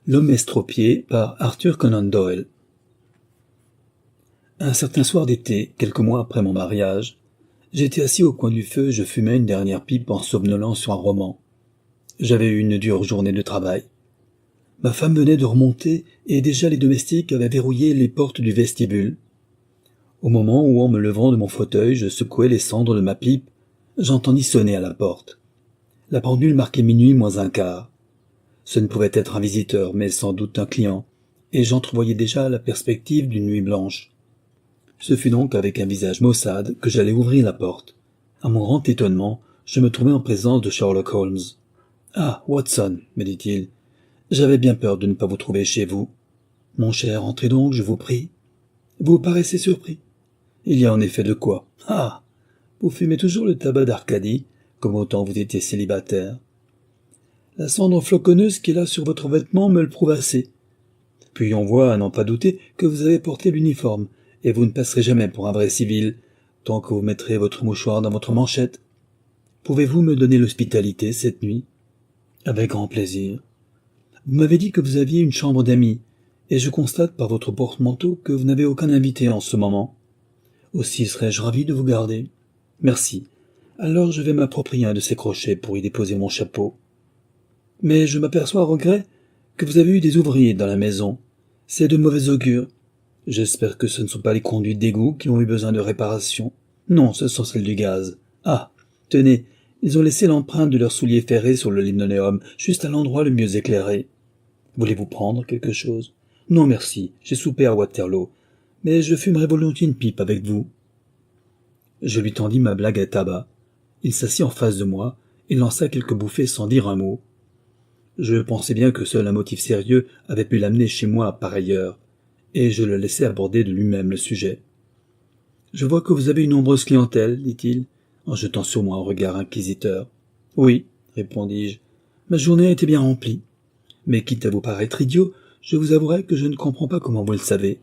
L'homme estropié par Arthur Conan Doyle. Un certain soir d'été, quelques mois après mon mariage, j'étais assis au coin du feu et je fumais une dernière pipe en somnolant sur un roman. J'avais eu une dure journée de travail. Ma femme venait de remonter et déjà les domestiques avaient verrouillé les portes du vestibule. Au moment où, en me levant de mon fauteuil, je secouais les cendres de ma pipe, j'entendis sonner à la porte. La pendule marquait minuit moins un quart. Ce ne pouvait être un visiteur, mais sans doute un client, et j'entrevoyais déjà la perspective d'une nuit blanche. Ce fut donc avec un visage maussade que j'allais ouvrir la porte. À mon grand étonnement, je me trouvai en présence de Sherlock Holmes. « Ah, Watson, me dit-il, j'avais bien peur de ne pas vous trouver chez vous. Mon cher, entrez donc, je vous prie. Vous paraissez surpris. Il y a en effet de quoi. Ah, vous fumez toujours le tabac d'Arcadie, comme au temps vous étiez célibataire. La cendre floconneuse qui est là sur votre vêtement me le prouve assez. Puis on voit, à n'en pas douter, que vous avez porté l'uniforme, et vous ne passerez jamais pour un vrai civil, tant que vous mettrez votre mouchoir dans votre manchette. Pouvez-vous me donner l'hospitalité cette nuit? Avec grand plaisir. Vous m'avez dit que vous aviez une chambre d'amis, et je constate par votre porte-manteau que vous n'avez aucun invité en ce moment. Aussi serais-je ravi de vous garder. Merci. Alors je vais m'approprier un de ces crochets pour y déposer mon chapeau. Mais je m'aperçois à regret que vous avez eu des ouvriers dans la maison. C'est de mauvais augure. J'espère que ce ne sont pas les conduites d'égout qui ont eu besoin de réparation. Non, ce sont celles du gaz. Ah, tenez, ils ont laissé l'empreinte de leurs souliers ferrés sur le linoléum, juste à l'endroit le mieux éclairé. Voulez-vous prendre quelque chose? Non, merci, j'ai soupé à Waterloo, mais je fumerai volontiers une pipe avec vous. Je lui tendis ma blague à tabac. Il s'assit en face de moi et lança quelques bouffées sans dire un mot. Je pensais bien que seul un motif sérieux avait pu l'amener chez moi par ailleurs, et je le laissai aborder de lui-même le sujet. « Je vois que vous avez une nombreuse clientèle, dit-il, en jetant sur moi un regard inquisiteur. « Oui, répondis-je, ma journée a été bien remplie. Mais quitte à vous paraître idiot, je vous avouerai que je ne comprends pas comment vous le savez. »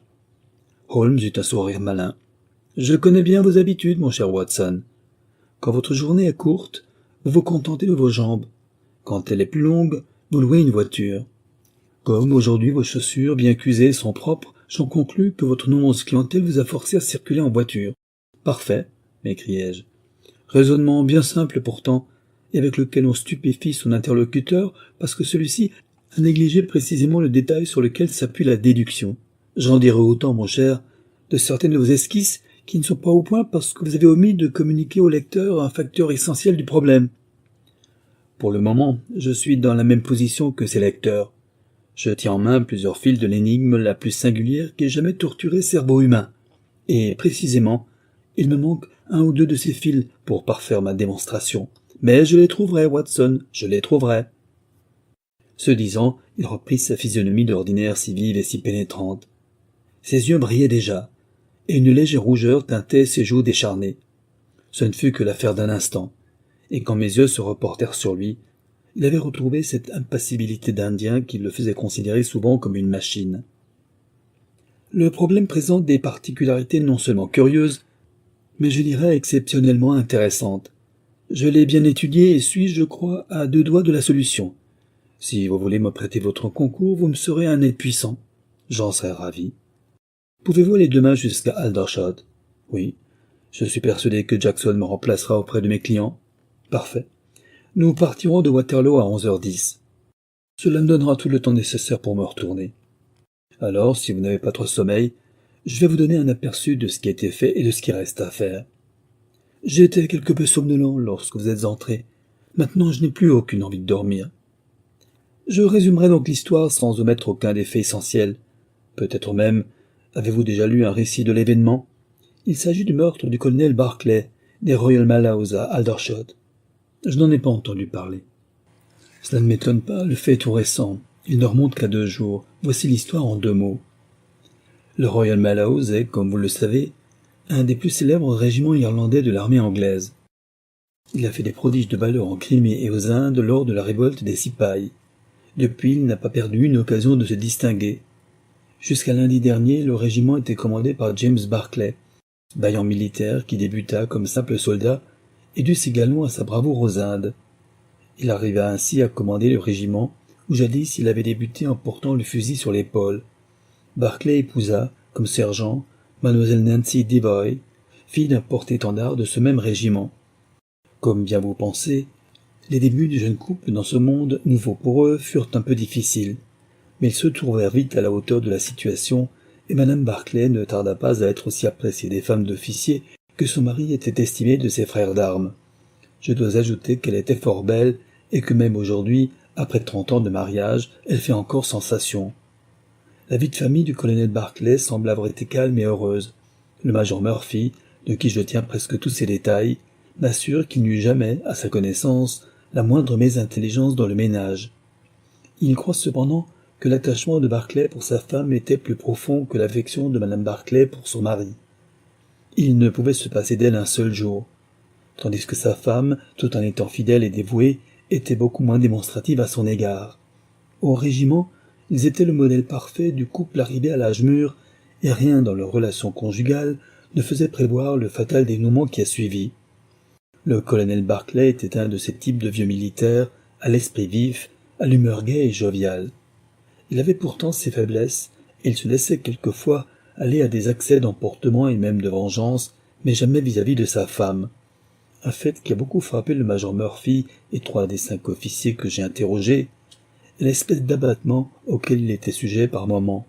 Holmes eut un sourire malin. « Je connais bien vos habitudes, mon cher Watson. Quand votre journée est courte, vous vous contentez de vos jambes. Quand elle est plus longue, vous louez une voiture. Comme aujourd'hui vos chaussures, bien cuisées, sont propres, j'en conclus que votre nombreuse clientèle vous a forcé à circuler en voiture. Parfait, m'écriai-je. Raisonnement bien simple pourtant, et avec lequel on stupéfie son interlocuteur parce que celui-ci a négligé précisément le détail sur lequel s'appuie la déduction. J'en dirai autant, mon cher, de certaines de vos esquisses qui ne sont pas au point parce que vous avez omis de communiquer au lecteur un facteur essentiel du problème. Pour le moment, je suis dans la même position que ces lecteurs. Je tiens en main plusieurs fils de l'énigme la plus singulière qui ait jamais torturé cerveau humain. Et, précisément, il me manque un ou deux de ces fils pour parfaire ma démonstration. Mais je les trouverai, Watson, je les trouverai. Ce disant, il reprit sa physionomie d'ordinaire si vive et si pénétrante. Ses yeux brillaient déjà, et une légère rougeur teintait ses joues décharnées. Ce ne fut que l'affaire d'un instant, et quand mes yeux se reportèrent sur lui, il avait retrouvé cette impassibilité d'Indien qui le faisait considérer souvent comme une machine. Le problème présente des particularités non seulement curieuses, mais je dirais exceptionnellement intéressantes. Je l'ai bien étudié et suis, je crois, à 2 doigts de la solution. Si vous voulez me prêter votre concours, vous me serez un aide puissant. J'en serais ravi. Pouvez-vous aller demain jusqu'à Aldershot? Oui. Je suis persuadé que Jackson me remplacera auprès de mes clients. Parfait. Nous partirons de Waterloo à 11h10. Cela me donnera tout le temps nécessaire pour me retourner. Alors, si vous n'avez pas trop sommeil, je vais vous donner un aperçu de ce qui a été fait et de ce qui reste à faire. J'étais quelque peu somnolent lorsque vous êtes entré. Maintenant, je n'ai plus aucune envie de dormir. Je résumerai donc l'histoire sans omettre aucun des faits essentiels. Peut-être même, avez-vous déjà lu un récit de l'événement? Il s'agit du meurtre du colonel Barclay, des Royal Mallows à Aldershot. Je n'en ai pas entendu parler. Cela ne m'étonne pas, le fait est tout récent. Il ne remonte qu'à 2 jours. Voici l'histoire en 2 mots. Le Royal Mallows est, comme vous le savez, un des plus célèbres régiments irlandais de l'armée anglaise. Il a fait des prodiges de valeur en Crimée et aux Indes lors de la révolte des Cipayes. Depuis, il n'a pas perdu une occasion de se distinguer. Jusqu'à lundi dernier, le régiment était commandé par James Barclay, vaillant militaire qui débuta comme simple soldat et dut ses galons à sa bravoure aux Indes. Il arriva ainsi à commander le régiment où jadis il avait débuté en portant le fusil sur l'épaule. Barclay épousa, comme sergent, mademoiselle Nancy Devoy, fille d'un porte-étendard de ce même régiment. Comme bien vous pensez, les débuts du jeune couple dans ce monde nouveau pour eux furent un peu difficiles, mais ils se trouvèrent vite à la hauteur de la situation, et madame Barclay ne tarda pas à être aussi appréciée des femmes d'officiers que son mari était estimé de ses frères d'armes. Je dois ajouter qu'elle était fort belle, et que même aujourd'hui, après 30 ans de mariage, elle fait encore sensation. La vie de famille du colonel Barclay semble avoir été calme et heureuse. Le major Murphy, de qui je tiens presque tous ces détails, m'assure qu'il n'y eut jamais, à sa connaissance, la moindre mésintelligence dans le ménage. Il croit cependant que l'attachement de Barclay pour sa femme était plus profond que l'affection de madame Barclay pour son mari. Il ne pouvait se passer d'elle un seul jour, tandis que sa femme, tout en étant fidèle et dévouée, était beaucoup moins démonstrative à son égard. Au régiment, ils étaient le modèle parfait du couple arrivé à l'âge mûr, et rien dans leur relation conjugale ne faisait prévoir le fatal dénouement qui a suivi. Le colonel Barclay était un de ces types de vieux militaires, à l'esprit vif, à l'humeur gaie et joviale. Il avait pourtant ses faiblesses, et il se laissait quelquefois aller à des accès d'emportement et même de vengeance, mais jamais vis-à-vis de sa femme. Un fait qui a beaucoup frappé le major Murphy et 3 des 5 officiers que j'ai interrogés, est l'espèce d'abattement auquel il était sujet par moments.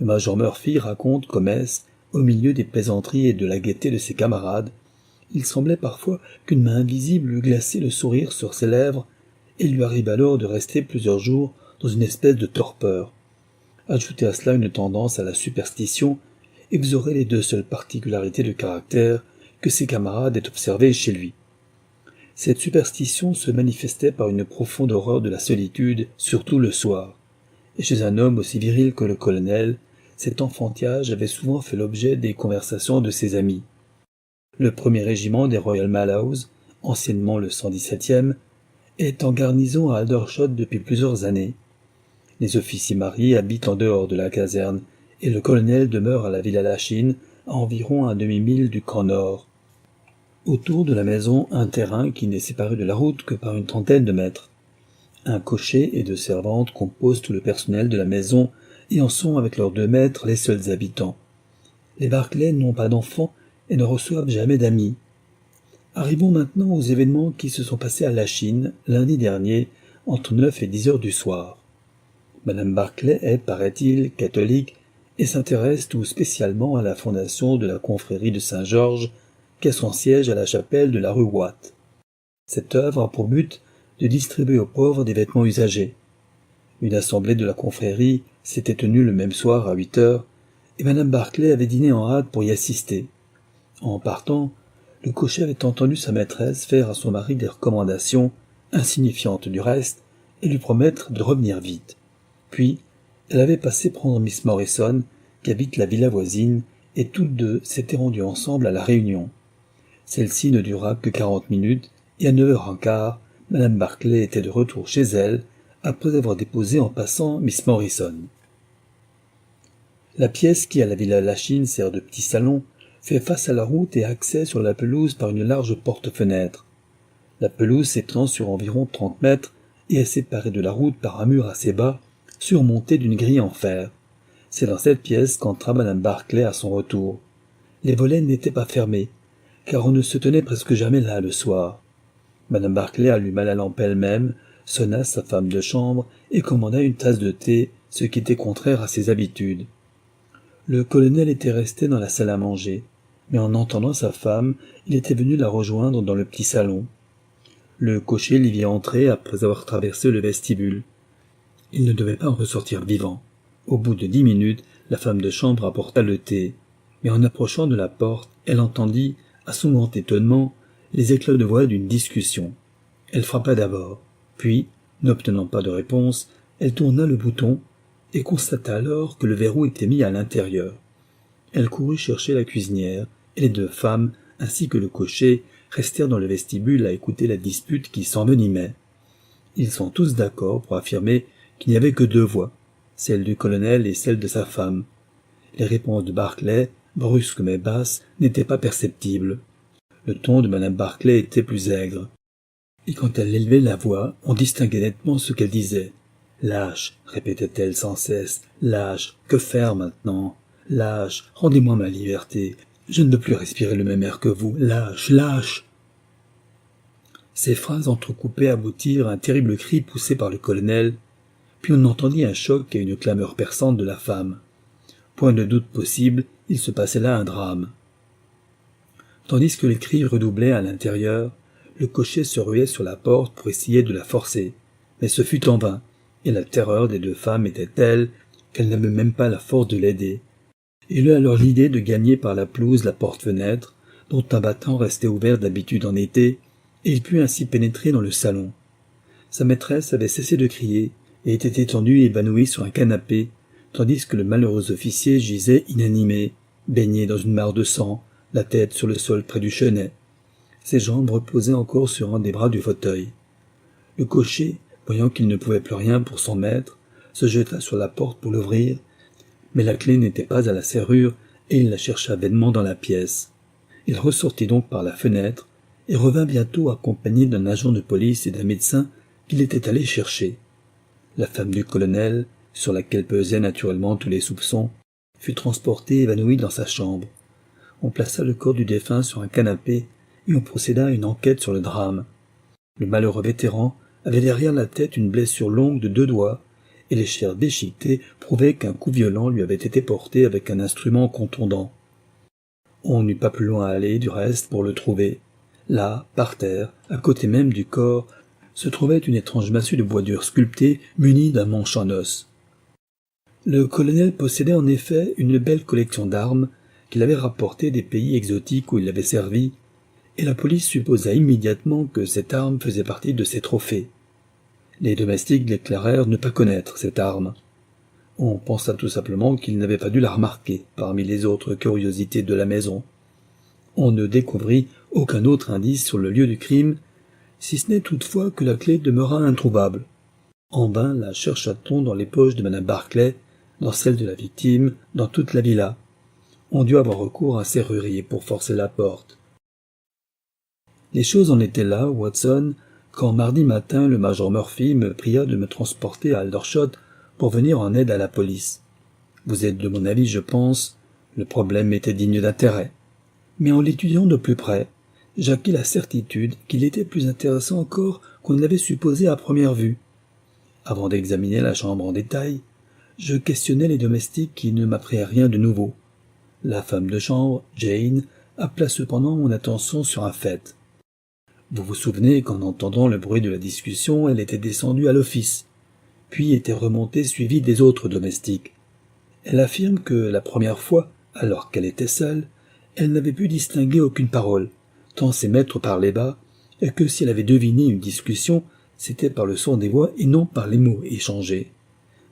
Le major Murphy raconte qu'au mess, au milieu des plaisanteries et de la gaieté de ses camarades, il semblait parfois qu'une main invisible lui glaçait le sourire sur ses lèvres, et il lui arrive alors de rester plusieurs jours dans une espèce de torpeur. Ajoutez à cela une tendance à la superstition, et vous aurez les 2 seules particularités de caractère que ses camarades aient observées chez lui. Cette superstition se manifestait par une profonde horreur de la solitude, surtout le soir. Et chez un homme aussi viril que le colonel, cet enfantillage avait souvent fait l'objet des conversations de ses amis. Le 1er régiment des Royal Mallows, anciennement le 117e, est en garnison à Aldershot depuis plusieurs années. Les officiers mariés habitent en dehors de la caserne, et le colonel demeure à la Villa Lachine, à environ un demi-mille du camp nord. Autour de la maison, un terrain qui n'est séparé de la route que par une trentaine de mètres. Un cocher et 2 servantes composent tout le personnel de la maison et en sont avec leurs 2 maîtres les seuls habitants. Les Barclay n'ont pas d'enfants et ne reçoivent jamais d'amis. Arrivons maintenant aux événements qui se sont passés à Lachine lundi dernier entre 9 et 10 heures du soir. Madame Barclay est, paraît-il, catholique et s'intéresse tout spécialement à la fondation de la confrérie de Saint-Georges qui a son siège à la chapelle de la rue Watt. Cette œuvre a pour but de distribuer aux pauvres des vêtements usagés. Une assemblée de la confrérie s'était tenue le même soir à 8 heures, et madame Barclay avait dîné en hâte pour y assister. En partant, le cocher avait entendu sa maîtresse faire à son mari des recommandations, insignifiantes du reste, et lui promettre de revenir vite. Puis, elle avait passé prendre Miss Morrison, qui habite la villa voisine, et toutes 2 s'étaient rendues ensemble à la réunion. Celle-ci ne dura que 40 minutes, et à 9h15, madame Barclay était de retour chez elle, après avoir déposé en passant Miss Morrison. La pièce qui, à la Villa Lachine, sert de petit salon, fait face à la route et accès sur la pelouse par une large porte-fenêtre. La pelouse s'étend sur environ 30 mètres et est séparée de la route par un mur assez bas, surmonté d'une grille en fer. C'est dans cette pièce qu'entra madame Barclay à son retour. Les volets n'étaient pas fermés, car on ne se tenait presque jamais là le soir. Madame Barclay alluma la lampe elle-même, sonna sa femme de chambre et commanda une tasse de thé, ce qui était contraire à ses habitudes. Le colonel était resté dans la salle à manger, mais en entendant sa femme, il était venu la rejoindre dans le petit salon. Le cocher l'y vit entrer après avoir traversé le vestibule. Il ne devait pas en ressortir vivant. Au bout de 10 minutes, la femme de chambre apporta le thé, mais en approchant de la porte, elle entendit, à son grand étonnement, les éclats de voix d'une discussion. Elle frappa d'abord, puis, n'obtenant pas de réponse, elle tourna le bouton et constata alors que le verrou était mis à l'intérieur. Elle courut chercher la cuisinière, et les 2 femmes, ainsi que le cocher, restèrent dans le vestibule à écouter la dispute qui s'envenimait. Ils sont tous d'accord pour affirmer qu'il n'y avait que 2 voix, celle du colonel et celle de sa femme. Les réponses de Barclay, brusques mais basses, n'étaient pas perceptibles. Le ton de madame Barclay était plus aigre. Et quand elle élevait la voix, on distinguait nettement ce qu'elle disait. Lâche, répétait-elle sans cesse. Lâche, que faire maintenant? Lâche, rendez-moi ma liberté. Je ne veux plus respirer le même air que vous. Lâche, lâche. Ces phrases entrecoupées aboutirent à un terrible cri poussé par le colonel, puis on entendit un choc et une clameur perçante de la femme. Point de doute possible, il se passait là un drame. Tandis que les cris redoublaient à l'intérieur, le cocher se ruait sur la porte pour essayer de la forcer, mais ce fut en vain, et la terreur des deux femmes était telle qu'elles n'avaient même pas la force de l'aider. Il eut alors l'idée de gagner par la pelouse la porte-fenêtre, dont un battant restait ouvert d'habitude en été, et il put ainsi pénétrer dans le salon. Sa maîtresse avait cessé de crier et était étendue et évanouie sur un canapé, tandis que le malheureux officier gisait inanimé, baigné dans une mare de sang, la tête sur le sol près du chenet. Ses jambes reposaient encore sur un des bras du fauteuil. Le cocher, voyant qu'il ne pouvait plus rien pour son maître, se jeta sur la porte pour l'ouvrir, mais la clé n'était pas à la serrure et il la chercha vainement dans la pièce. Il ressortit donc par la fenêtre et revint bientôt accompagné d'un agent de police et d'un médecin qu'il était allé chercher. La femme du colonel, sur laquelle pesaient naturellement tous les soupçons, fut transportée évanouie dans sa chambre. On plaça le corps du défunt sur un canapé et on procéda à une enquête sur le drame. Le malheureux vétéran avait derrière la tête une blessure longue de 2 doigts, et les chairs déchiquetées prouvaient qu'un coup violent lui avait été porté avec un instrument contondant. On n'eut pas plus loin à aller, du reste, pour le trouver. Là, par terre, à côté même du corps, se trouvait une étrange massue de bois dur sculpté, munie d'un manche en os. Le colonel possédait en effet une belle collection d'armes qu'il avait rapportées des pays exotiques où il avait servi, et la police supposa immédiatement que cette arme faisait partie de ses trophées. Les domestiques déclarèrent ne pas connaître cette arme. On pensa tout simplement qu'ils n'avaient pas dû la remarquer parmi les autres curiosités de la maison. On ne découvrit aucun autre indice sur le lieu du crime, si ce n'est toutefois que la clé demeura introuvable. En vain la chercha-t-on dans les poches de madame Barclay, dans celles de la victime, dans toute la villa. On dut avoir recours à un serrurier pour forcer la porte. Les choses en étaient là, Watson, quand mardi matin le major Murphy me pria de me transporter à Aldershot pour venir en aide à la police. Vous êtes de mon avis, je pense, le problème était digne d'intérêt. Mais en l'étudiant de plus près, j'acquis la certitude qu'il était plus intéressant encore qu'on ne l'avait supposé à première vue. Avant d'examiner la chambre en détail, je questionnai les domestiques qui ne m'apprirent rien de nouveau. La femme de chambre, Jane, appela cependant mon attention sur un fait. Vous vous souvenez qu'en entendant le bruit de la discussion, elle était descendue à l'office, puis était remontée suivie des autres domestiques. Elle affirme que la première fois, alors qu'elle était seule, elle n'avait pu distinguer aucune parole, tant ses maîtres parlaient bas, et que si elle avait deviné une discussion, c'était par le son des voix et non par les mots échangés.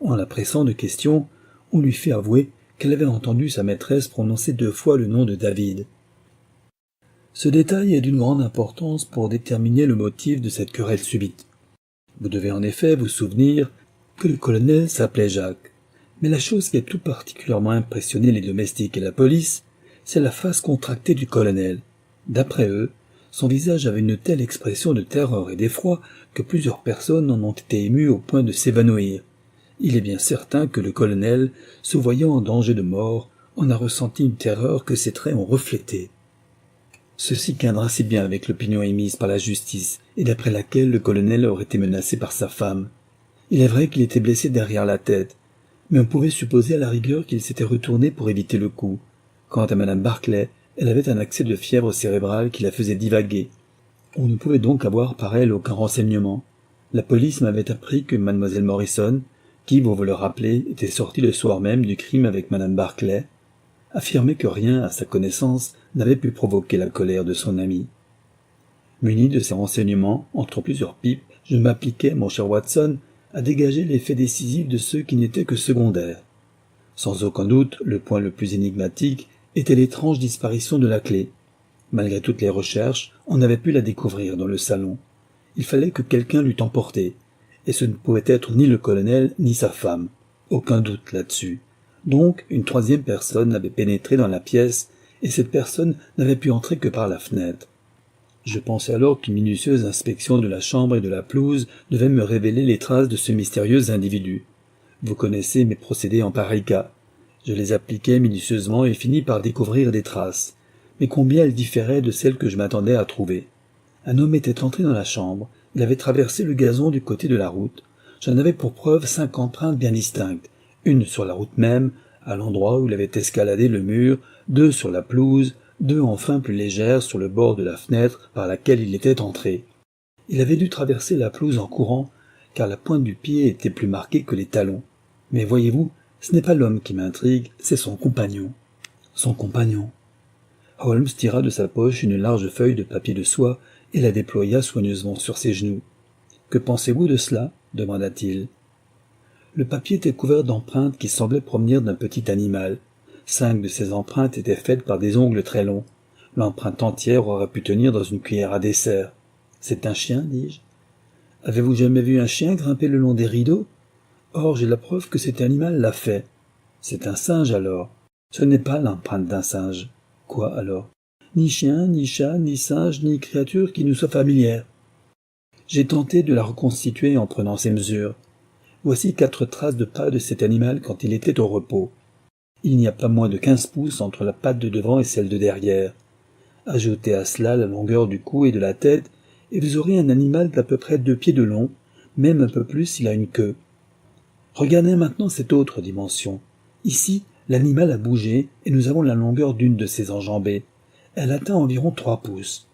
En la pressant de questions, on lui fit avouer qu'elle avait entendu sa maîtresse prononcer 2 fois le nom de David. Ce détail est d'une grande importance pour déterminer le motif de cette querelle subite. Vous devez en effet vous souvenir que le colonel s'appelait Jacques, mais la chose qui a tout particulièrement impressionné les domestiques et la police, c'est la face contractée du colonel. D'après eux, son visage avait une telle expression de terreur et d'effroi que plusieurs personnes en ont été émues au point de s'évanouir. Il est bien certain que le colonel, se voyant en danger de mort, en a ressenti une terreur que ses traits ont reflétée. Ceci cadra si bien avec l'opinion émise par la justice, et d'après laquelle le colonel aurait été menacé par sa femme. Il est vrai qu'il était blessé derrière la tête, mais on pouvait supposer à la rigueur qu'il s'était retourné pour éviter le coup. Quant à madame Barclay, elle avait un accès de fièvre cérébrale qui la faisait divaguer. On ne pouvait donc avoir par elle aucun renseignement. La police m'avait appris que mademoiselle Morrison, qui, vous le rappelez, était sortie le soir même du crime avec madame Barclay, affirmait que rien, à sa connaissance, n'avait pu provoquer la colère de son ami. Muni de ces renseignements, entre plusieurs pipes, je m'appliquai, mon cher Watson, à dégager l'effet décisif de ceux qui n'étaient que secondaires. Sans aucun doute, le point le plus énigmatique était l'étrange disparition de la clé. Malgré toutes les recherches, on n'avait pu la découvrir dans le salon. Il fallait que quelqu'un l'eût emportée, et ce ne pouvait être ni le colonel ni sa femme. Aucun doute là-dessus. Donc, une 3e personne avait pénétré dans la pièce, et cette personne n'avait pu entrer que par la fenêtre. Je pensais alors qu'une minutieuse inspection de la chambre et de la pelouse devait me révéler les traces de ce mystérieux individu. Vous connaissez mes procédés en pareil cas. Je les appliquai minutieusement et finis par découvrir des traces. Mais combien elles différaient de celles que je m'attendais à trouver. Un homme était entré dans la chambre, il avait traversé le gazon du côté de la route. J'en avais pour preuve 5 empreintes bien distinctes, une sur la route même, à l'endroit où il avait escaladé le mur, 2 sur la pelouse, 2 enfin plus légères sur le bord de la fenêtre par laquelle il était entré. Il avait dû traverser la pelouse en courant, car la pointe du pied était plus marquée que les talons. Mais voyez-vous, ce n'est pas l'homme qui m'intrigue, c'est son compagnon. Son compagnon. Holmes tira de sa poche une large feuille de papier de soie et la déploya soigneusement sur ses genoux. « Que pensez-vous de cela » demanda-t-il. Le papier était couvert d'empreintes qui semblaient provenir d'un petit animal. 5 de ces empreintes étaient faites par des ongles très longs. L'empreinte entière aurait pu tenir dans une cuillère à dessert. « C'est un chien, dis-je. »« Avez-vous jamais vu un chien grimper le long des rideaux ? Or, j'ai la preuve que cet animal l'a fait. C'est un singe, alors. Ce n'est pas l'empreinte d'un singe. Quoi, alors ? Ni chien, ni chat, ni singe, ni créature qui nous soit familière. J'ai tenté de la reconstituer en prenant ces mesures. Voici 4 traces de pas de cet animal quand il était au repos. Il n'y a pas moins de 15 pouces entre la patte de devant et celle de derrière. Ajoutez à cela la longueur du cou et de la tête, et vous aurez un animal d'à peu près 2 pieds de long, même un peu plus s'il a une queue. Regardez maintenant cette autre dimension. Ici, l'animal a bougé, et nous avons la longueur d'une de ses enjambées. Elle atteint environ 3 pouces.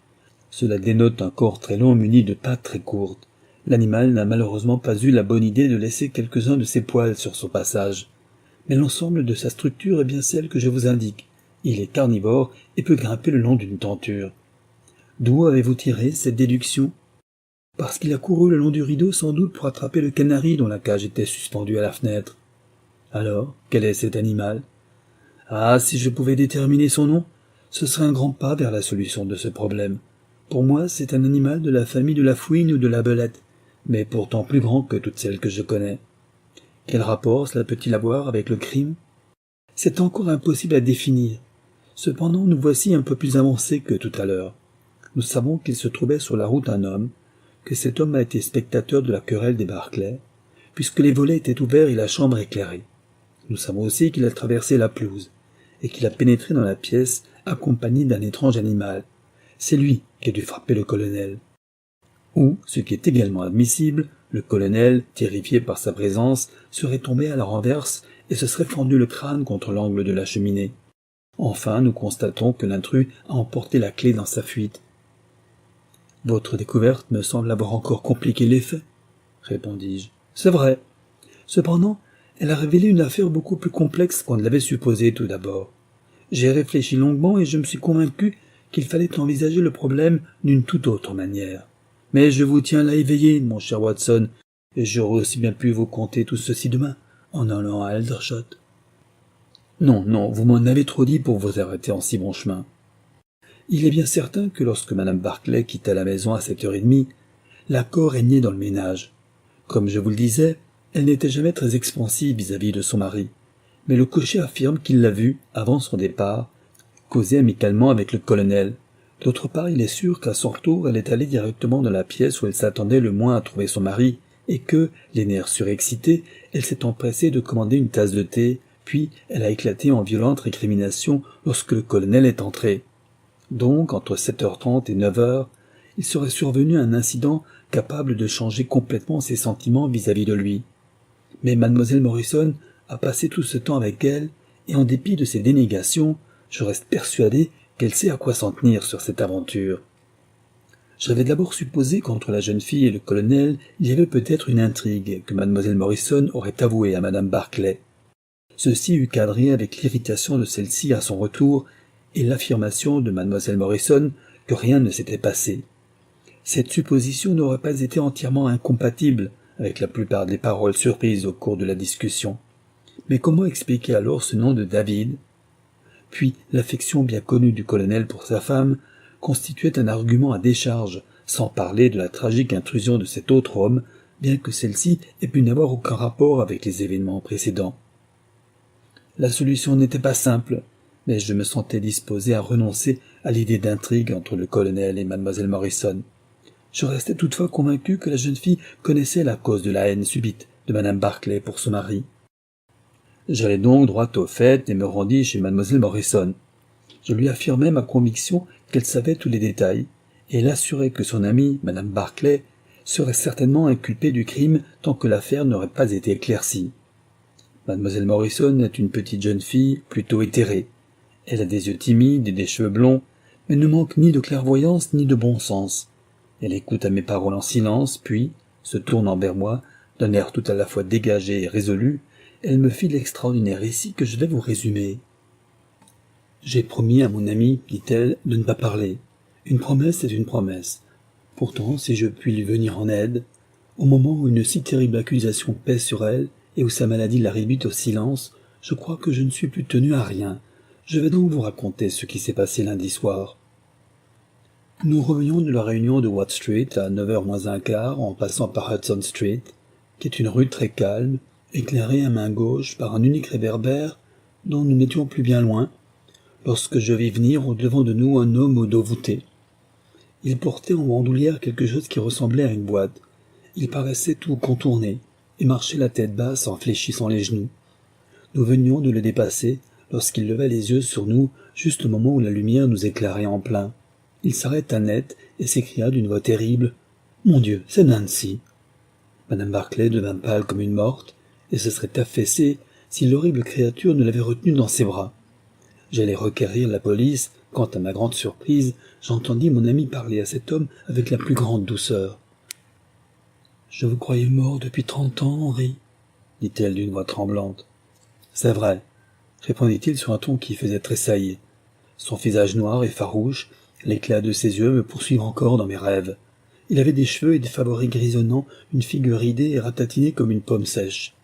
Cela dénote un corps très long muni de pattes très courtes. L'animal n'a malheureusement pas eu la bonne idée de laisser quelques-uns de ses poils sur son passage. Mais l'ensemble de sa structure est bien celle que je vous indique. Il est carnivore et peut grimper le long d'une tenture. D'où avez-vous tiré cette déduction ? Parce qu'il a couru le long du rideau sans doute pour attraper le canari dont la cage était suspendue à la fenêtre. Alors, quel est cet animal ? Ah, si je pouvais déterminer son nom, ce serait un grand pas vers la solution de ce problème. Pour moi, c'est un animal de la famille de la fouine ou de la belette, mais pourtant plus grand que toutes celles que je connais. Quel rapport cela peut-il avoir avec le crime ? C'est encore impossible à définir. Cependant, nous voici un peu plus avancés que tout à l'heure. Nous savons qu'il se trouvait sur la route un homme, que cet homme a été spectateur de la querelle des Barclay, puisque les volets étaient ouverts et la chambre éclairée. Nous savons aussi qu'il a traversé la pelouse, et qu'il a pénétré dans la pièce accompagné d'un étrange animal. C'est lui qui a dû frapper le colonel. Ou, ce qui est également admissible, le colonel, terrifié par sa présence, serait tombé à la renverse et se serait fendu le crâne contre l'angle de la cheminée. Enfin, nous constatons que l'intrus a emporté la clé dans sa fuite. « Votre découverte me semble avoir encore compliqué les faits, » répondis-je. « C'est vrai. Cependant, elle a révélé une affaire beaucoup plus complexe qu'on ne l'avait supposé tout d'abord. J'ai réfléchi longuement et je me suis convaincu qu'il fallait envisager le problème d'une toute autre manière. Mais je vous tiens là éveillé, mon cher Watson, et j'aurais aussi bien pu vous conter tout ceci demain, en allant à Aldershot. Non, non, vous m'en avez trop dit pour vous arrêter en si bon chemin. Il est bien certain que lorsque madame Barclay quitta la maison à 7h30, l'accord régnait dans le ménage. Comme je vous le disais, elle n'était jamais très expansive vis-à-vis de son mari, mais le cocher affirme qu'il l'a vue, avant son départ, causer amicalement avec le colonel. D'autre part, il est sûr qu'à son retour, elle est allée directement dans la pièce où elle s'attendait le moins à trouver son mari, et que, les nerfs surexcités, elle s'est empressée de commander une tasse de thé, puis elle a éclaté en violente récrimination lorsque le colonel est entré. Donc, entre 7h30 et 9h, il serait survenu un incident capable de changer complètement ses sentiments vis-à-vis de lui. Mais mademoiselle Morrison a passé tout ce temps avec elle, et en dépit de ses dénégations, je reste persuadé qu'elle sait à quoi s'en tenir sur cette aventure. J'avais d'abord supposé qu'entre la jeune fille et le colonel, il y avait peut-être une intrigue que mademoiselle Morrison aurait avouée à madame Barclay. Ceci eût cadré avec l'irritation de celle-ci à son retour et l'affirmation de mademoiselle Morrison que rien ne s'était passé. Cette supposition n'aurait pas été entièrement incompatible avec la plupart des paroles surprises au cours de la discussion. Mais comment expliquer alors ce nom de David ? Puis l'affection bien connue du colonel pour sa femme constituait un argument à décharge, sans parler de la tragique intrusion de cet autre homme, bien que celle-ci ait pu n'avoir aucun rapport avec les événements précédents. La solution n'était pas simple, mais je me sentais disposé à renoncer à l'idée d'intrigue entre le colonel et mademoiselle Morrison. Je restais toutefois convaincu que la jeune fille connaissait la cause de la haine subite de madame Barclay pour son mari. J'allai donc droit au fait et me rendis chez mademoiselle Morrison. Je lui affirmai ma conviction qu'elle savait tous les détails, et l'assurai que son amie, madame Barclay, serait certainement inculpée du crime tant que l'affaire n'aurait pas été éclaircie. Mademoiselle Morrison est une petite jeune fille plutôt éthérée. Elle a des yeux timides et des cheveux blonds, mais ne manque ni de clairvoyance ni de bon sens. Elle écouta mes paroles en silence, puis, se tournant vers moi, d'un air tout à la fois dégagé et résolu, elle me fit l'extraordinaire récit que je vais vous résumer. « J'ai promis à mon amie, dit-elle, de ne pas parler. Une promesse est une promesse. Pourtant, si je puis lui venir en aide, au moment où une si terrible accusation pèse sur elle et où sa maladie la réduit au silence, je crois que je ne suis plus tenu à rien. Je vais donc vous raconter ce qui s'est passé lundi soir. » Nous revenions de la réunion de Watt Street à 9h moins un quart en passant par Hudson Street, qui est une rue très calme, éclairée à main gauche par un unique réverbère dont nous n'étions plus bien loin, lorsque je vis venir au-devant de nous un homme au dos voûté. Il portait en bandoulière quelque chose qui ressemblait à une boîte. Il paraissait tout contourné et marchait la tête basse en fléchissant les genoux. Nous venions de le dépasser lorsqu'il leva les yeux sur nous juste au moment où la lumière nous éclairait en plein. Il s'arrêta net et s'écria d'une voix terrible « Mon Dieu, c'est Nancy !» Madame Barclay devint pâle comme une morte et se serait affaissée si l'horrible créature ne l'avait retenue dans ses bras. J'allais requérir la police quand, à ma grande surprise, j'entendis mon ami parler à cet homme avec la plus grande douceur. « Je vous croyais mort depuis 30 ans, Henri, » dit-elle d'une voix tremblante. « C'est vrai, » répondit-il sur un ton qui faisait tressaillir. Son visage noir et farouche, l'éclat de ses yeux me poursuivent encore dans mes rêves. Il avait des cheveux et des favoris grisonnants, une figure ridée et ratatinée comme une pomme sèche.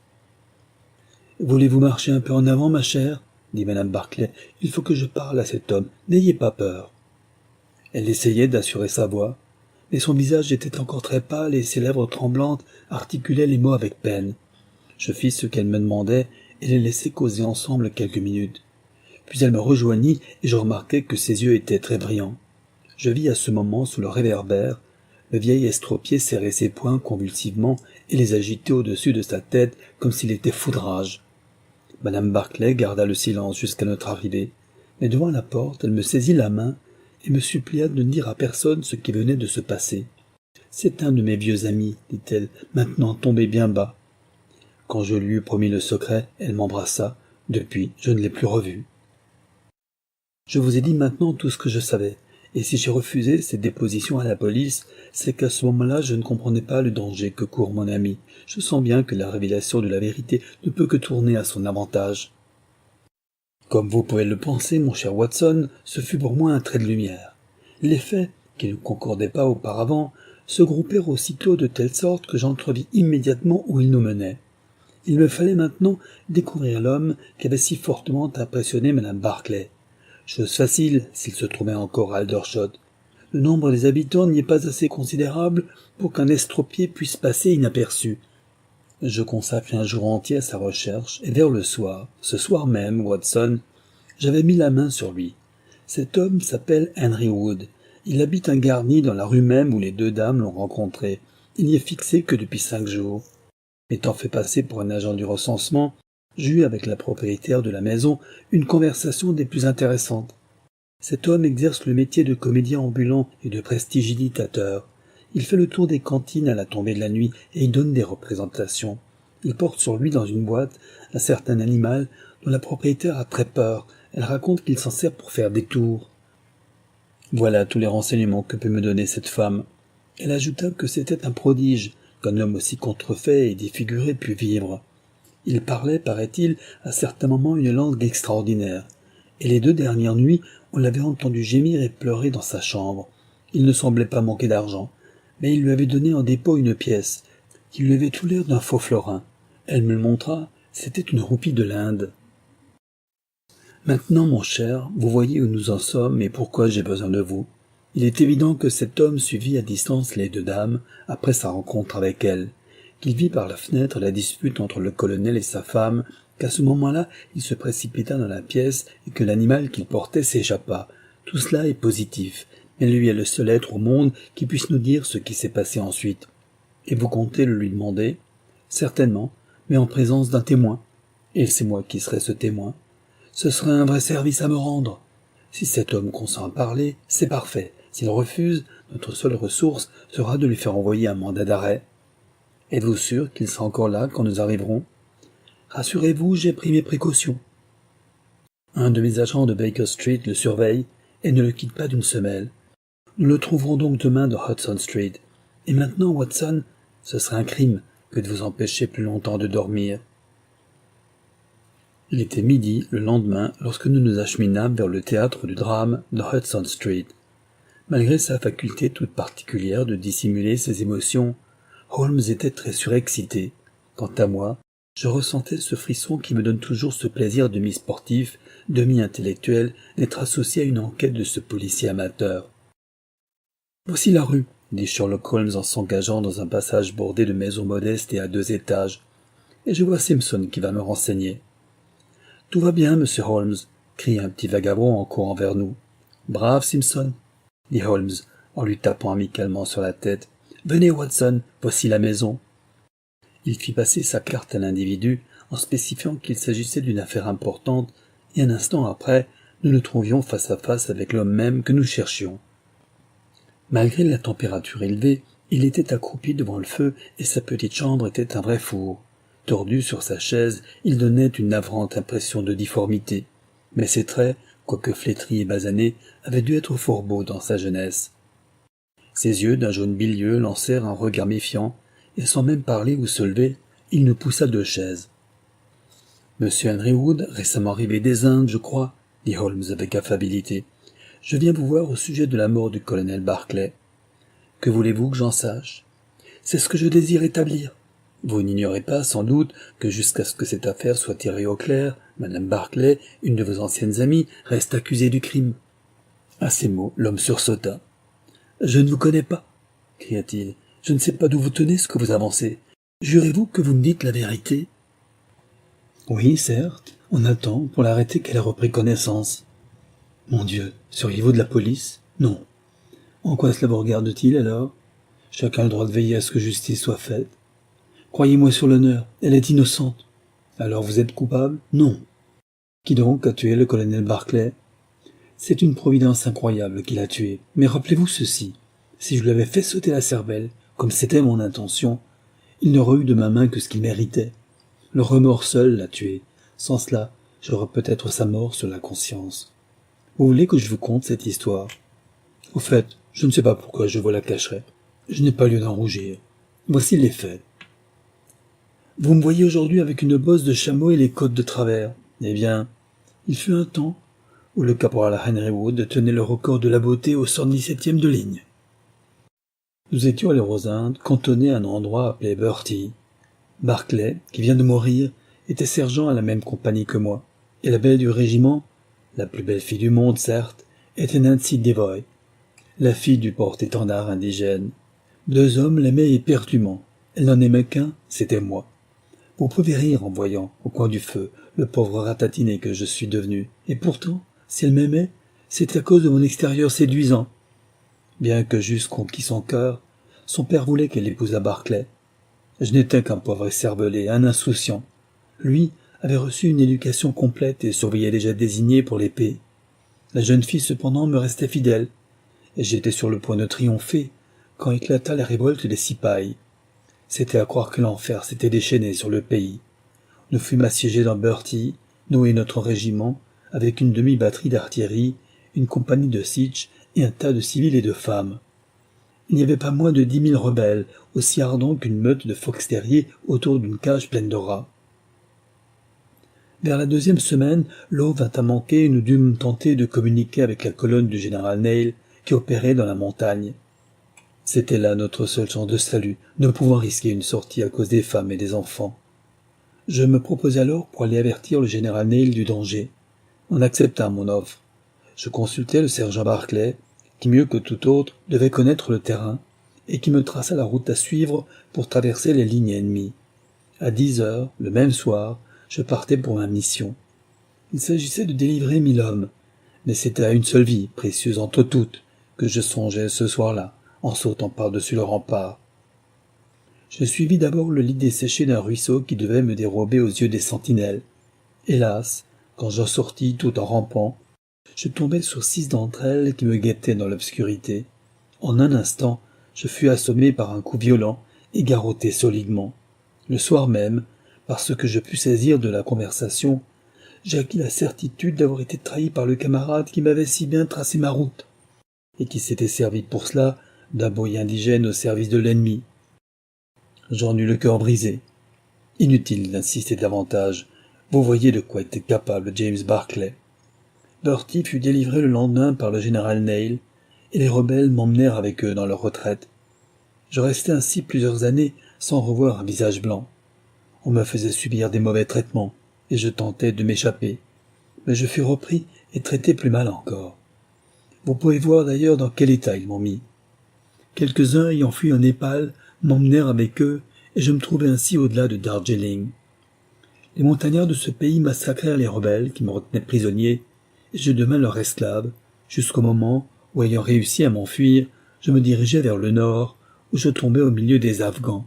« Voulez-vous marcher un peu en avant, ma chère ?» dit madame Barclay. « Il faut que je parle à cet homme. N'ayez pas peur. » Elle essayait d'assurer sa voix, mais son visage était encore très pâle et ses lèvres tremblantes articulaient les mots avec peine. Je fis ce qu'elle me demandait et les laissai causer ensemble quelques minutes. Puis elle me rejoignit et je remarquai que ses yeux étaient très brillants. Je vis à ce moment, sous le réverbère, le vieil estropié serrer ses poings convulsivement et les agiter au-dessus de sa tête comme s'il était fou de rage. Madame Barclay garda le silence jusqu'à notre arrivée, mais devant la porte, elle me saisit la main et me supplia de ne dire à personne ce qui venait de se passer. « C'est un de mes vieux amis, dit-elle, maintenant tombé bien bas. » Quand je lui eus promis le secret, elle m'embrassa. Depuis, je ne l'ai plus revu. Je vous ai dit maintenant tout ce que je savais, et si j'ai refusé cette déposition à la police, c'est qu'à ce moment-là je ne comprenais pas le danger que court mon ami. Je sens bien que la révélation de la vérité ne peut que tourner à son avantage. Comme vous pouvez le penser, mon cher Watson, ce fut pour moi un trait de lumière. Les faits, qui ne concordaient pas auparavant, se groupèrent aussitôt de telle sorte que j'entrevis immédiatement où ils nous menaient. Il me fallait maintenant découvrir l'homme qui avait si fortement impressionné madame Barclay. Chose facile s'il se trouvait encore à Aldershot. Le nombre des habitants n'y est pas assez considérable pour qu'un estropié puisse passer inaperçu. Je consacrai un jour entier à sa recherche, et vers le soir, ce soir même, Watson, j'avais mis la main sur lui. Cet homme s'appelle Henry Wood. Il habite un garni dans la rue même où les deux dames l'ont rencontré. Il n'y est fixé que depuis 5 jours. Étant fait passer pour un agent du recensement, j'eus avec la propriétaire de la maison une conversation des plus intéressantes. Cet homme exerce le métier de comédien ambulant et de prestidigitateur. Il fait le tour des cantines à la tombée de la nuit et y donne des représentations. Il porte sur lui dans une boîte un certain animal dont la propriétaire a très peur. Elle raconte qu'il s'en sert pour faire des tours. Voilà tous les renseignements que peut me donner cette femme. Elle ajouta que c'était un prodige, qu'un homme aussi contrefait et défiguré pût vivre. Il parlait, paraît-il, à certains moments une langue extraordinaire, et les 2 dernières nuits, on l'avait entendu gémir et pleurer dans sa chambre. Il ne semblait pas manquer d'argent, mais il lui avait donné en dépôt une pièce, qui lui avait tout l'air d'un faux florin. Elle me le montra, c'était une roupie de l'Inde. Maintenant, mon cher, vous voyez où nous en sommes et pourquoi j'ai besoin de vous. Il est évident que cet homme suivit à distance les 2 dames, après sa rencontre avec elles, qu'il vit par la fenêtre la dispute entre le colonel et sa femme, qu'à ce moment-là, il se précipita dans la pièce et que l'animal qu'il portait s'échappa, Tout cela est positif, mais lui est le seul être au monde qui puisse nous dire ce qui s'est passé ensuite. Et vous comptez le lui demander? Certainement, mais en présence d'un témoin. Et c'est moi qui serai ce témoin. Ce serait un vrai service à me rendre. Si cet homme consent à parler, c'est parfait. S'il refuse, notre seule ressource sera de lui faire envoyer un mandat d'arrêt. Êtes-vous sûr qu'il sera encore là quand nous arriverons? Rassurez-vous, j'ai pris mes précautions. Un de mes agents de Baker Street le surveille et ne le quitte pas d'une semelle. Nous le trouverons donc demain dans Hudson Street. Et maintenant, Watson, ce serait un crime que de vous empêcher plus longtemps de dormir. Il était midi le lendemain lorsque nous nous acheminâmes vers le théâtre du drame de Hudson Street. Malgré sa faculté toute particulière de dissimuler ses émotions, Holmes était très surexcité. Quant à moi, je ressentais ce frisson qui me donne toujours ce plaisir demi-sportif, demi-intellectuel d'être associé à une enquête de ce policier amateur. « Voici la rue », dit Sherlock Holmes en s'engageant dans un passage bordé de maisons modestes et à 2 étages. « Et je vois Simpson qui va me renseigner. »« Tout va bien, monsieur Holmes » crie un petit vagabond en courant vers nous. « Brave Simpson » dit Holmes en lui tapant amicalement sur la tête. « Venez, Watson, voici la maison. » Il fit passer sa carte à l'individu en spécifiant qu'il s'agissait d'une affaire importante, et un instant après, nous nous trouvions face à face avec l'homme même que nous cherchions. Malgré la température élevée, il était accroupi devant le feu et sa petite chambre était un vrai four. Tordu sur sa chaise, il donnait une navrante impression de difformité. Mais ses traits, quoique flétris et basanés, avaient dû être fort beaux dans sa jeunesse. Ses yeux d'un jaune bilieux lancèrent un regard méfiant, et sans même parler ou se lever, il nous poussa 2 chaises. « Monsieur Henry Wood, récemment arrivé des Indes, je crois, » dit Holmes avec affabilité. « Je viens vous voir au sujet de la mort du colonel Barclay. Que voulez-vous que j'en sache? C'est ce que je désire établir. Vous n'ignorez pas, sans doute, que jusqu'à ce que cette affaire soit tirée au clair, Madame Barclay, une de vos anciennes amies, reste accusée du crime. » À ces mots, l'homme sursauta. « Je ne vous connais pas, » cria-t-il. « Je ne sais pas d'où vous tenez ce que vous avancez. Jurez-vous que vous me dites la vérité? » Oui, certes. On attend pour l'arrêter qu'elle ait repris connaissance. Mon Dieu, seriez-vous de la police? Non. En quoi cela vous regarde-t-il alors? Chacun a le droit de veiller à ce que justice soit faite. Croyez-moi sur l'honneur, elle est innocente. Alors vous êtes coupable? Non. Qui donc a tué le colonel Barclay? C'est une providence incroyable qui l'a tué. Mais rappelez-vous ceci. Si je lui avais fait sauter la cervelle, comme c'était mon intention, il n'aurait eu de ma main que ce qu'il méritait. Le remords seul l'a tué. Sans cela, j'aurais peut-être sa mort sur la conscience. Vous voulez que je vous conte cette histoire? Au fait, je ne sais pas pourquoi je vous la cacherai. Je n'ai pas lieu d'en rougir. Voici les faits. Vous me voyez aujourd'hui avec une bosse de chameau et les côtes de travers. Eh bien, il fut un temps où le caporal Henry Wood tenait le record de la beauté au 117e de ligne. Nous étions allés aux Indes, cantonnés à un endroit appelé Bertie. Barclay, qui vient de mourir, était sergent à la même compagnie que moi, et la belle du régiment, la plus belle fille du monde, certes, était Nancy Devoy, la fille du porte-étendard indigène. 2 hommes l'aimaient éperdument. Elle n'en aimait qu'un, c'était moi. Vous pouvez rire en voyant, au coin du feu, le pauvre ratatiné que je suis devenu. Et pourtant, si elle m'aimait, c'est à cause de mon extérieur séduisant. Bien que j'eusse conquis son cœur, son père voulait qu'elle épousât Barclay. Je n'étais qu'un pauvre écervelé, un insouciant. Lui avait reçu une éducation complète et surveillait déjà désigné pour l'épée. La jeune fille cependant me restait fidèle, et j'étais sur le point de triompher quand éclata la révolte des Cipayes. C'était à croire que l'enfer s'était déchaîné sur le pays. Nous fûmes assiégés dans Bertie, nous et notre régiment, avec une demi-batterie d'artillerie, une compagnie de Sitch et un tas de civils et de femmes. Il n'y avait pas moins de 10 000 rebelles, aussi ardents qu'une meute de phoques terriers autour d'une cage pleine de rats. Vers la 2e semaine, l'eau vint à manquer et nous dûmes tenter de communiquer avec la colonne du général Neil qui opérait dans la montagne. C'était là notre seule chance de salut, ne pouvant risquer une sortie à cause des femmes et des enfants. Je me proposai alors pour aller avertir le général Neil du danger. On accepta mon offre. Je consultai le sergent Barclay, qui mieux que tout autre devait connaître le terrain, et qui me traça la route à suivre pour traverser les lignes ennemies. À 10 heures, le même soir, je partais pour ma mission. Il s'agissait de délivrer 1000 hommes, Mais c'était à une seule vie, précieuse entre toutes, que je songeais ce soir-là, en sautant par-dessus le rempart. Je suivis d'abord le lit desséché d'un ruisseau qui devait me dérober aux yeux des sentinelles. Hélas, quand j'en sortis tout en rampant, je tombai sur 6 d'entre elles qui me guettaient dans l'obscurité. En un instant, je fus assommé par un coup violent et garrotté solidement. Le soir même, par ce que je pus saisir de la conversation, j'acquis la certitude d'avoir été trahi par le camarade qui m'avait si bien tracé ma route, et qui s'était servi pour cela d'un boy indigène au service de l'ennemi. J'en eus le cœur brisé. Inutile d'insister davantage, vous voyez de quoi était capable James Barclay. Bertie fut délivré le lendemain par le général Neil, et les rebelles m'emmenèrent avec eux dans leur retraite. Je restai ainsi plusieurs années sans revoir un visage blanc. On me faisait subir des mauvais traitements, et je tentais de m'échapper. Mais je fus repris et traité plus mal encore. Vous pouvez voir d'ailleurs dans quel état ils m'ont mis. Quelques-uns ayant fui en Népal m'emmenèrent avec eux, et je me trouvai ainsi au-delà de Darjeeling. Les montagnards de ce pays massacrèrent les rebelles qui me retenaient prisonnier, et je devins leur esclave, jusqu'au moment où, ayant réussi à m'enfuir, je me dirigeai vers le nord, où je tombai au milieu des Afghans.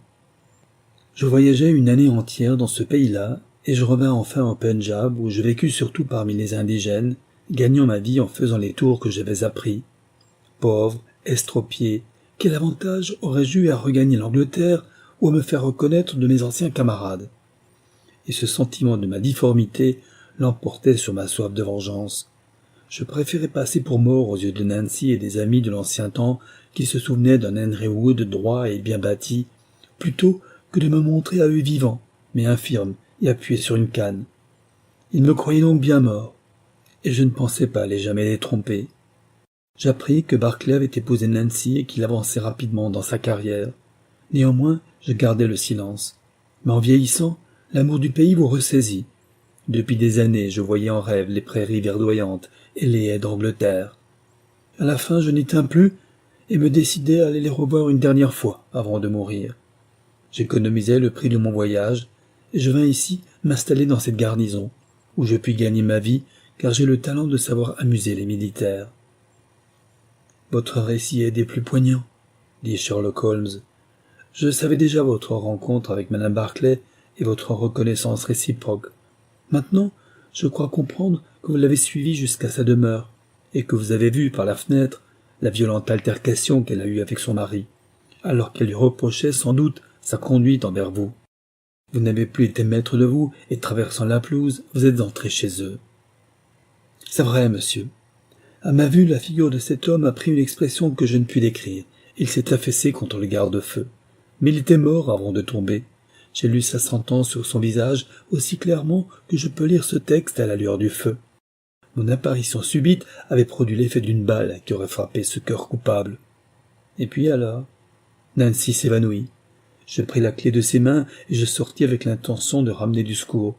Je voyageai une année entière dans ce pays-là, et je revins enfin au Pendjab, où je vécus surtout parmi les indigènes, gagnant ma vie en faisant les tours que j'avais appris. Pauvre, estropié, quel avantage aurais-je eu à regagner l'Angleterre ou à me faire reconnaître de mes anciens camarades? Et ce sentiment de ma difformité l'emportait sur ma soif de vengeance. Je préférais passer pour mort aux yeux de Nancy et des amis de l'ancien temps qui se souvenaient d'un Henry Wood droit et bien bâti, plutôt que de me montrer à eux vivant, mais infirme et appuyé sur une canne. Ils me croyaient donc bien mort, et je ne pensais pas aller jamais les tromper. J'appris que Barclay avait épousé Nancy et qu'il avançait rapidement dans sa carrière. Néanmoins, je gardais le silence. Mais en vieillissant, l'amour du pays vous ressaisit. Depuis des années, je voyais en rêve les prairies verdoyantes et les haies d'Angleterre. À la fin, je n'y tins plus et me décidai à aller les revoir une dernière fois avant de mourir. J'économisai le prix de mon voyage et je vins ici m'installer dans cette garnison, où je puis gagner ma vie car j'ai le talent de savoir amuser les militaires. Votre récit est des plus poignants, dit Sherlock Holmes. Je savais déjà votre rencontre avec Madame Barclay et votre reconnaissance réciproque. Maintenant, je crois comprendre que vous l'avez suivie jusqu'à sa demeure, et que vous avez vu par la fenêtre la violente altercation qu'elle a eue avec son mari, alors qu'elle lui reprochait sans doute sa conduite envers vous. Vous n'avez plus été maître de vous, et traversant la pelouse, vous êtes entré chez eux. C'est vrai, monsieur. À ma vue, la figure de cet homme a pris une expression que je ne puis décrire. Il s'est affaissé contre le garde-feu. Mais il était mort avant de tomber. J'ai lu sa sentence sur son visage aussi clairement que je peux lire ce texte à la lueur du feu. Mon apparition subite avait produit l'effet d'une balle qui aurait frappé ce cœur coupable. Et puis alors, Nancy s'évanouit. Je pris la clé de ses mains et je sortis avec l'intention de ramener du secours.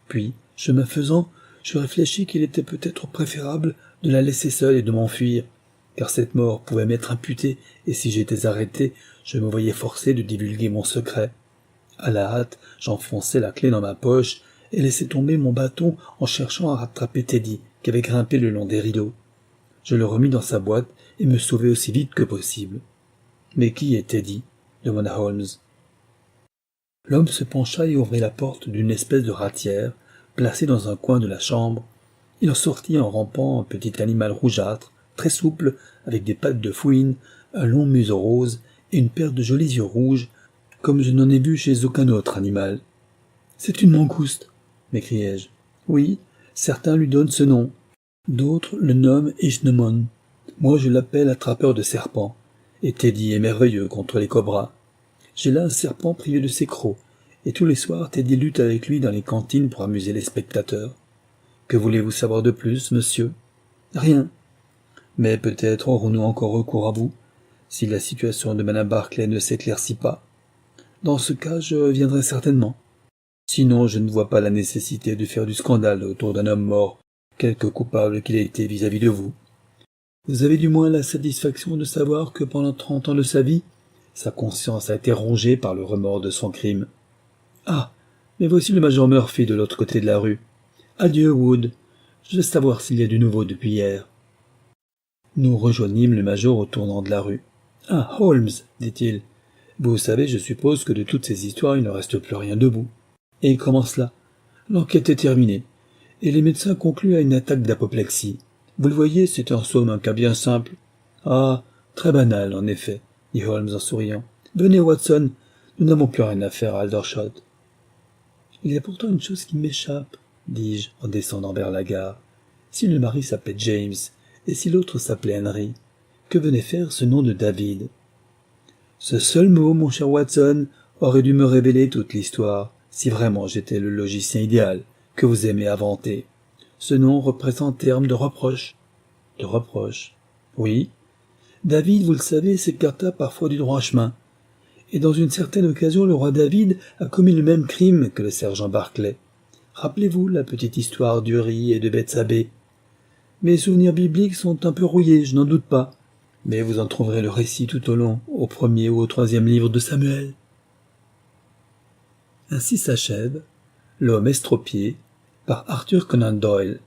Puis, chemin faisant, je réfléchis qu'il était peut-être préférable de la laisser seule et de m'enfuir, car cette mort pouvait m'être imputée, et si j'étais arrêté, je me voyais forcé de divulguer mon secret. À la hâte, j'enfonçai la clé dans ma poche et laissai tomber mon bâton en cherchant à rattraper Teddy, qui avait grimpé le long des rideaux. Je le remis dans sa boîte et me sauvai aussi vite que possible. « Mais qui est Teddy » demanda Holmes. L'homme se pencha et ouvrit la porte d'une espèce de ratière, placée dans un coin de la chambre. Il en sortit en rampant un petit animal rougeâtre, très souple, avec des pattes de fouine, un long museau rose et une paire de jolis yeux rouges, comme je n'en ai vu chez aucun autre animal. « C'est une mangouste » m'écriai-je. « Oui, certains lui donnent ce nom. D'autres le nomment Ichneumon. Moi je l'appelle attrapeur de serpents. Et Teddy est merveilleux contre les cobras. J'ai là un serpent privé de ses crocs, et tous les soirs Teddy lutte avec lui dans les cantines pour amuser les spectateurs. Que voulez-vous savoir de plus, monsieur ? Rien. Mais peut-être aurons-nous encore recours à vous, si la situation de Madame Barclay ne s'éclaircit pas. Dans ce cas, je viendrai certainement. Sinon, je ne vois pas la nécessité de faire du scandale autour d'un homme mort, quelque coupable qu'il ait été vis-à-vis de vous. Vous avez du moins la satisfaction de savoir que pendant 30 ans de sa vie, sa conscience a été rongée par le remords de son crime. Ah, mais voici le major Murphy de l'autre côté de la rue. Adieu, Wood. Je veux savoir s'il y a du nouveau depuis hier. » Nous rejoignîmes le major au tournant de la rue. « Ah, Holmes, dit-il, vous savez, je suppose que de toutes ces histoires il ne reste plus rien debout. » Et comment cela ? L'enquête est terminée, et les médecins concluent à une attaque d'apoplexie. Vous le voyez, c'est en somme un cas bien simple. Ah, très banal, en effet, dit Holmes en souriant. Venez, Watson, nous n'avons plus rien à faire à Aldershot. Il y a pourtant une chose qui m'échappe, dis-je en descendant vers la gare. Si le mari s'appelait James, et si l'autre s'appelait Henry, que venait faire ce nom de David ? Ce seul mot, mon cher Watson, aurait dû me révéler toute l'histoire, si vraiment j'étais le logicien idéal que vous aimez inventer. Ce nom représente terme de reproche. De reproche. Oui. David, vous le savez, s'écarta parfois du droit chemin. Et dans une certaine occasion, le roi David a commis le même crime que le sergent Barclay. Rappelez-vous la petite histoire d'Uri et de Bethsabée. Mes souvenirs bibliques sont un peu rouillés, je n'en doute pas. Mais vous en trouverez le récit tout au long, au 1er ou au 3e livre de Samuel. Ainsi s'achève L'homme estropié par Arthur Conan Doyle.